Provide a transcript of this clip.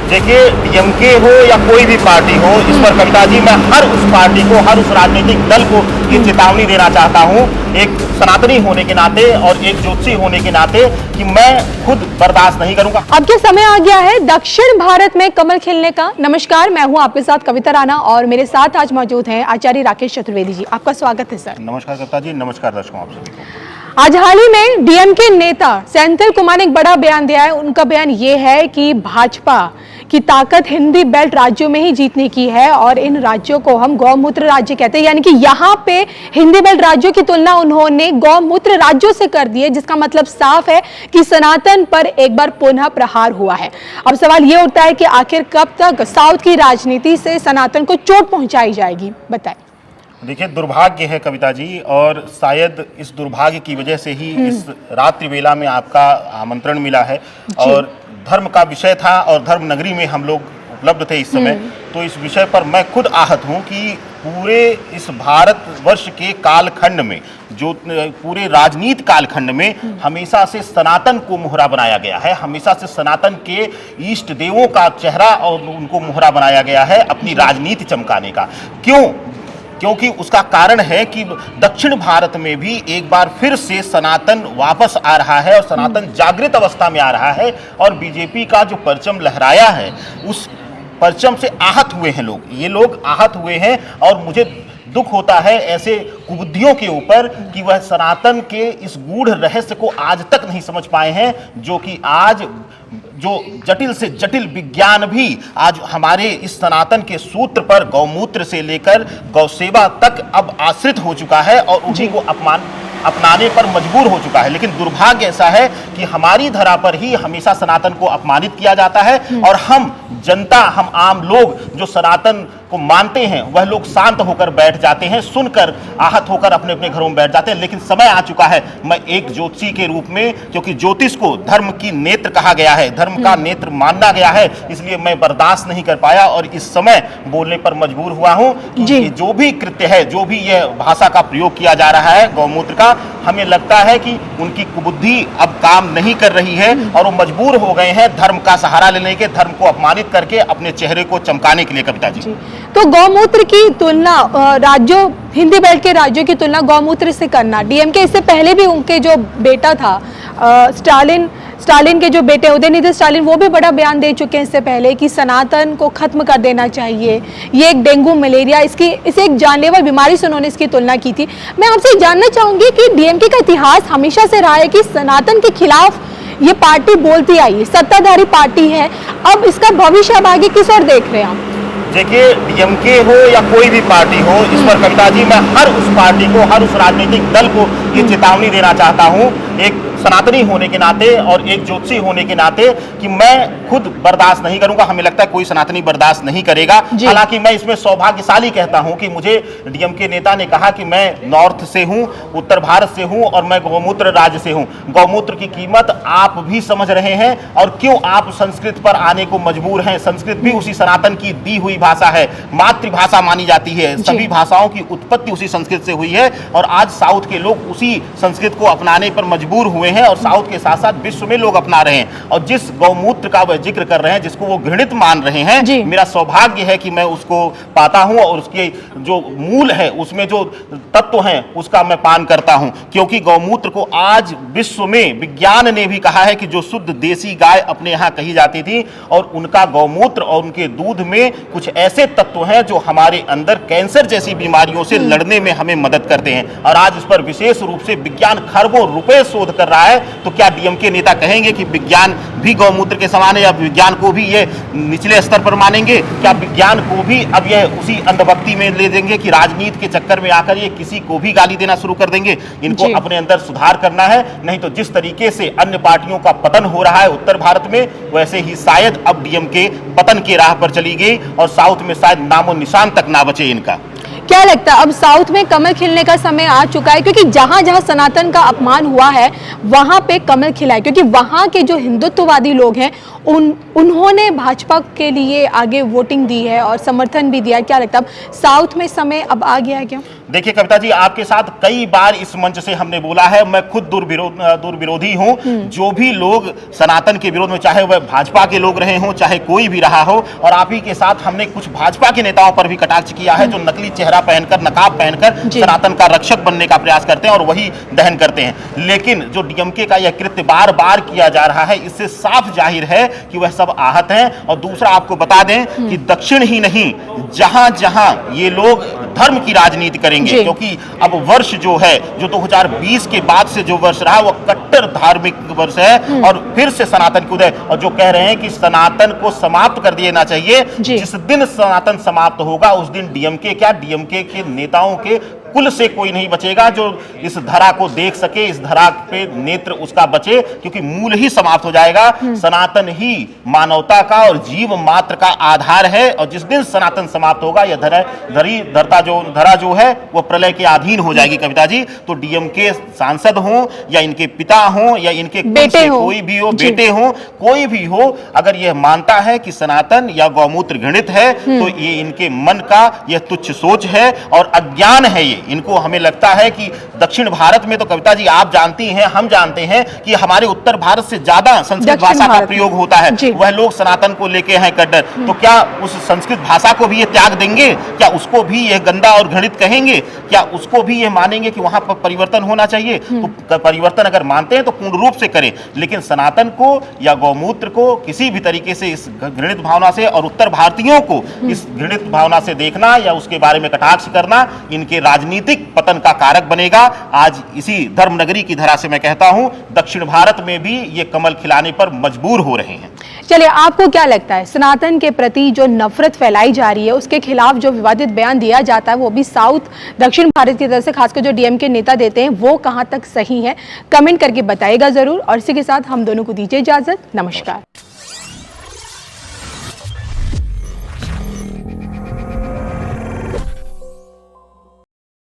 देखिए, डीएमके हो या कोई भी पार्टी हो, इस पर कविता जी मैं हर उस पार्टी को, हर उस राजनीतिक दल को ये चेतावनी देना चाहता हूँ, एक सनातनी होने के नाते और एक ज्योतिषी होने के नाते, कि मैं खुद बर्दाश्त नहीं करूंगा। अब क्या समय आ गया है दक्षिण भारत में कमल खिलने का। नमस्कार, मैं हूं आपके साथ कविता राणा और मेरे साथ आज मौजूद हैं आचार्य राकेश चतुर्वेदी जी। आपका स्वागत है सर। नमस्कार कविता जी, नमस्कार दर्शकों आप सभी को। आज हाल ही में डीएमके नेता सेंथिल कुमार ने एक बड़ा बयान दिया है। उनका बयान ये है कि भाजपा की ताकत हिंदी बेल्ट राज्यों में ही जीतने की है और इन राज्यों को हम गौमूत्र राज्य कहते हैं, यानी कि यहाँ पे हिंदी बेल्ट राज्यों की तुलना उन्होंने गौमूत्र राज्यों से कर दी है, जिसका मतलब साफ है कि सनातन पर एक बार पुनः प्रहार हुआ है। अब सवाल ये उठता है कि आखिर कब तक साउथ की राजनीति से सनातन को चोट पहुंचाई जाएगी, बताएं। देखिए, दुर्भाग्य है कविता जी, और शायद इस दुर्भाग्य की वजह से ही इस रात्रि वेला में आपका आमंत्रण मिला है और धर्म का विषय था और धर्म नगरी में हम लोग उपलब्ध थे इस समय। तो इस विषय पर मैं खुद आहत हूं कि पूरे इस भारतवर्ष के कालखंड में, जो पूरे राजनीति कालखंड में हमेशा से सनातन को मोहरा बनाया गया है, हमेशा से सनातन के इष्ट देवों का चेहरा और उनको मोहरा बनाया गया है अपनी राजनीति चमकाने का। क्योंकि उसका कारण है कि दक्षिण भारत में भी एक बार फिर से सनातन वापस आ रहा है और सनातन जागृत अवस्था में आ रहा है और बीजेपी का जो परचम लहराया है उस परचम से आहत हुए हैं लोग। ये लोग आहत हुए हैं और मुझे दुख होता है ऐसे कुबुद्धियों के ऊपर कि वह सनातन के इस गूढ़ रहस्य को आज तक नहीं समझ पाए हैं, जो कि आज जो जटिल से जटिल विज्ञान भी आज हमारे इस सनातन के सूत्र पर गौमूत्र से लेकर गौसेवा तक अब आश्रित हो चुका है और उसी को अपनाने पर मजबूर हो चुका है। लेकिन दुर्भाग्य ऐसा है कि हमारी धरा पर ही हमेशा सनातन को अपमानित किया जाता है और हम जनता, हम आम लोग जो सनातन को मानते हैं वह लोग शांत होकर बैठ जाते हैं, सुनकर आहत होकर अपने अपने घरों में बैठ जाते हैं। लेकिन समय आ चुका है, मैं एक ज्योतिषी के रूप में, क्योंकि ज्योतिष को धर्म की नेत्र कहा गया है, धर्म का नेत्र माना गया है, इसलिए मैं बर्दाश्त नहीं कर पाया और इस समय बोलने पर मजबूर हुआ हूं कि जो भी कृत्य है, जो भी यह भाषा का प्रयोग किया जा रहा है गौमूत्र का, हमें लगता है कि उनकी कुबुद्धि अब काम नहीं कर रही है और वो मजबूर हो गए हैं धर्म का सहारा लेने के, धर्म को अपमानित करके अपने चेहरे को चमकाने के लिए। कविता जी, तो गौमूत्र की तुलना राज्यों, हिंदी बेल्ट के राज्यों की तुलना गौमूत्र से करना, डीएमके इससे पहले भी उनके जो बेटा था स्टालिन के जो बेटे उदयनिधि स्टालिन, वो भी बड़ा बयान दे चुके हैं इससे पहले कि सनातन को खत्म कर देना चाहिए। ये एक डेंगू मलेरिया, इसे एक जानलेवा बीमारी से उन्होंने इसकी तुलना की थी। मैं आपसे जानना चाहूंगी कि डीएमके का इतिहास हमेशा से रहा है कि सनातन के खिलाफ ये पार्टी बोलती आई है, सत्ताधारी पार्टी है, अब इसका भविष्य अब आगे किस ओर देख रहे हैं आप? देखिए, डीएमके हो या कोई भी पार्टी हो, इस पर कविता जी मैं हर उस पार्टी को, हर उस राजनीतिक दल को ये चेतावनी देना चाहता हूं, एक सनातनी होने के नाते और एक ज्योतिषी होने के नाते, कि मैं खुद बर्दाश्त नहीं करूंगा। हमें लगता है कोई सनातनी बर्दाश्त नहीं करेगा। हालांकि मैं इसमें सौभाग्यशाली कहता हूं कि मुझे डीएमके नेता ने कहा कि मैं नॉर्थ से हूं, उत्तर भारत से हूं और मैं गौमूत्र राज्य से हूं। गौमूत्र की कीमत आप भी समझ रहे हैं और क्यों आप संस्कृत पर आने को मजबूर हैं। संस्कृत भी उसी सनातन की दी हुई भाषा है, मातृभाषा मानी जाती है। सभी भाषाओं की उत्पत्ति उसी संस्कृत से हुई है और आज साउथ के लोग उसी संस्कृत को अपनाने पर मजबूर हुए हैं और साउथ के साथ साथ विश्व में लोग अपना रहे हैं। और जिस गौमूत्र का वह जिक्र कर रहे हैं, जिसको वो घृणित मान रहे हैं, मेरा सौभाग्य है कि मैं उसको पाता हूं और उसके जो मूल है, उसमें जो तत्व हैं, उसका मैं पान करता हूं। क्योंकि गौमूत्र को आज विश्व में विज्ञान ने भी कहा है कि जो शुद्ध देसी गाय अपने यहाँ कही जाती थी, और उनका गौमूत्र और उनके दूध में कुछ ऐसे तत्व हैं जो हमारे अंदर कैंसर जैसी बीमारियों से लड़ने में हमें मदद करते हैं। और आज इस पर विशेष रूप से विज्ञान खरबों रुपए शोध कर रहा है। तो क्या डीएमके नेता कहेंगे कि विज्ञान भी गौमूत्र के समान है, या विज्ञान को भी ये निचले स्तर पर मानेंगे? क्या विज्ञान को भी अब यह उसी अंधभक्ति में ले देंगे कि राजनीति के चक्कर में आकर ये किसी को भी गाली देना शुरू कर देंगे? इनको अपने अंदर सुधार करना है, नहीं तो जिस तरीके से अन्य पार्टियों का पतन हो रहा है उत्तर भारत में, वैसे ही शायद अब डीएमके पतन की राह पर चली गई और साउथ में शायद नामो निशान तक ना बचे इनका। क्या लगता है अब साउथ में कमल खिलने का समय आ चुका है? क्योंकि जहां जहां सनातन का अपमान हुआ है वहां पे कमल खिला है, क्योंकि वहां के जो हिंदुत्ववादी लोग हैं उन्होंने भाजपा के लिए आगे वोटिंग दी है और समर्थन भी दिया है। क्या लगता है अब साउथ में समय अब आ गया है क्या? देखिए कविता जी, आपके साथ कई बार इस मंच से हमने बोला है, मैं खुद दुर्विरोधी हूं। जो भी लोग सनातन के विरोध में, चाहे वह भाजपा के लोग रहे हों, चाहे कोई भी रहा हो, और आप ही के साथ हमने कुछ भाजपा के नेताओं पर भी कटाक्ष किया है जो नकली चेहरा पहनकर, नकाब पहनकर सनातन का रक्षक बनने का प्रयास करते हैं और वही दहन करते हैं। लेकिन जो डीएमके का यह कृत्य बार बार किया जा रहा है, इससे साफ जाहिर है कि वह सब आहत हैं। और दूसरा आपको बता दें कि दक्षिण ही नहीं, जहां जहां ये लोग धर्म की राजनीति करेंगे, क्योंकि अब वर्ष जो है, जो 2020 के बाद से जो वर्ष रहा, वो कट्टर धार्मिक वर्ष है और फिर से सनातन की उदय। और जो कह रहे हैं कि सनातन को समाप्त कर देना चाहिए, जिस दिन सनातन समाप्त होगा उस दिन डीएमके क्या, डीएमके के नेताओं के कुल से कोई नहीं बचेगा जो इस धरा को देख सके, इस धरा पे नेत्र उसका बचे, क्योंकि मूल ही समाप्त हो जाएगा। सनातन ही मानवता का और जीव मात्र का आधार है, और जिस दिन सनातन समाप्त होगा यह धरा जो है वो प्रलय के अधीन हो जाएगी। कविता जी, तो डीएमके सांसद हों या इनके पिता हों या इनके बेटे हो, कोई भी हो, बेटे हो, कोई भी हो, अगर यह मानता है कि सनातन या गौमूत्र घृणित है, तो ये इनके मन का यह तुच्छ सोच है और अज्ञान है। ये इनको, हमें लगता है कि दक्षिण भारत में तो कविता जी आप जानती हैं, हम जानते हैं कि हमारे उत्तर भारत से ज्यादा संस्कृत भाषा का प्रयोग होता है। वह लोग सनातन को लेके हैं कट्टर, तो क्या उस संस्कृत भाषा को भी ये त्याग देंगे? क्या उसको भी यह गंदा और घृणित कहेंगे? क्या उसको भी ये मानेंगे कि वहां पर परिवर्तन होना चाहिए? तो परिवर्तन अगर मानते हैं तो पूर्ण रूप से करें, लेकिन सनातन को या गौमूत्र को किसी भी तरीके से इस घृणित भावना से, और उत्तर भारतीयों को इस घृणित भावना से देखना या उसके बारे में कटाक्ष करना इनके राजनीतिक पतन का कारक बनेगा। आज इसी धर्मनगरी की धरा से मैं कहता हूं, दक्षिण भारत में भी ये कमल खिलाने पर मजबूर हो रहे हैं। चलिए, आपको क्या लगता है सनातन के प्रति जो नफरत फैलाई जा रही है, उसके खिलाफ जो विवादित बयान दिया जाता है, वो भी साउथ दक्षिण भारत की तरफ से, खासकर जो डीएमके नेता देते हैं, वो कहां तक सही है? कमेंट करके बताइएगा जरूर। और इसी के साथ हम दोनों को दीजिए इजाजत। नमस्कार।